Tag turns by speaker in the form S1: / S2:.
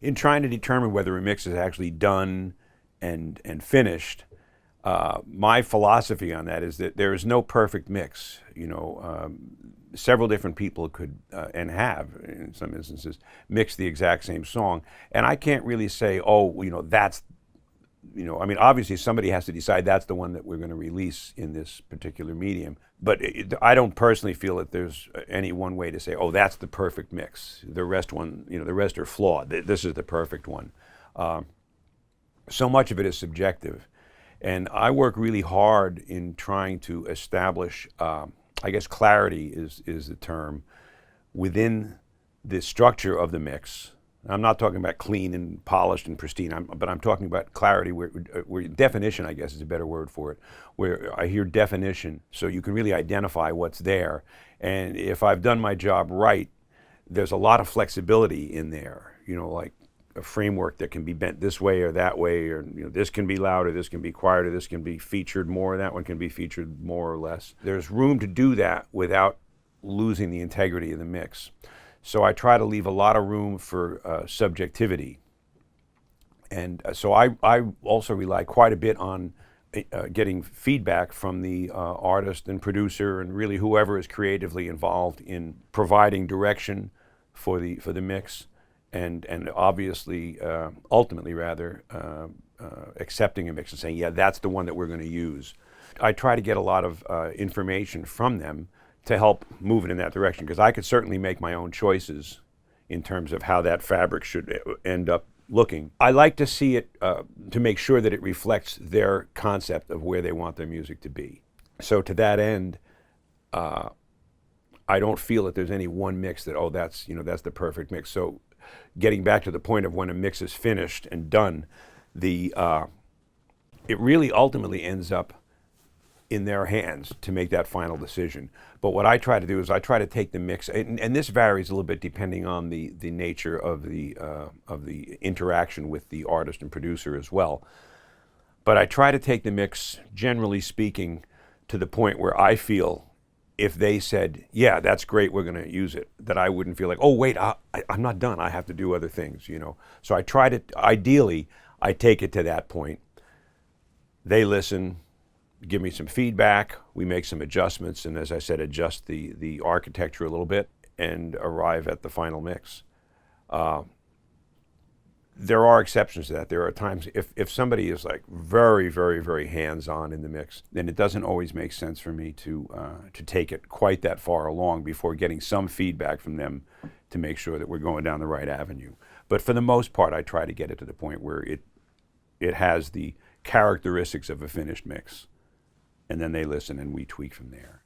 S1: In trying to determine whether a mix is actually done and finished, my philosophy on that is that there is no perfect mix. Several different people could and have, in some instances, mixed the exact same song, and I can't really say, oh, that's, I mean, obviously somebody has to decide that's the one that we're going to release in this particular medium. But I don't personally feel that there's any one way to say, oh, that's the perfect mix. The rest are flawed. This is the perfect one. So much of it is subjective. And I work really hard in trying to establish, I guess clarity is the term, within the structure of the mix. I'm not talking about clean and polished and pristine, but I'm talking about clarity, where definition, I guess, is a better word for it, where I hear definition, so you can really identify what's there. And if I've done my job right, there's a lot of flexibility in there, like a framework that can be bent this way or that way, or this can be louder, this can be quieter, this can be featured more, that one can be featured more or less. There's room to do that without losing the integrity of the mix. So I try to leave a lot of room for subjectivity. And so I also rely quite a bit on getting feedback from the artist and producer and really whoever is creatively involved in providing direction for the mix, and obviously, ultimately rather, accepting a mix and saying, yeah, that's the one that we're going to use. I try to get a lot of information from them to help move it in that direction, because I could certainly make my own choices in terms of how that fabric should end up looking. I like to see it, to make sure that it reflects their concept of where they want their music to be. So to that end, I don't feel that there's any one mix that, oh, that's the perfect mix. So getting back to the point of when a mix is finished and done, it really ultimately ends up in their hands to make that final decision. But what I try to do is I try to take the mix, and this varies a little bit depending on the nature of the interaction with the artist and producer as well. But I try to take the mix, generally speaking, to the point where I feel if they said, yeah, that's great, we're going to use it, that I wouldn't feel like, oh, wait, I'm not done, I have to do other things, So I try to, ideally, I take it to that point. They listen, give me some feedback, we make some adjustments, and as I said, adjust the architecture a little bit and arrive at the final mix. There are exceptions to that. There are times if somebody is like very, very, very hands-on in the mix, then it doesn't always make sense for me to take it quite that far along before getting some feedback from them to make sure that we're going down the right avenue. But for the most part, I try to get it to the point where it has the characteristics of a finished mix, and then they listen and we tweak from there.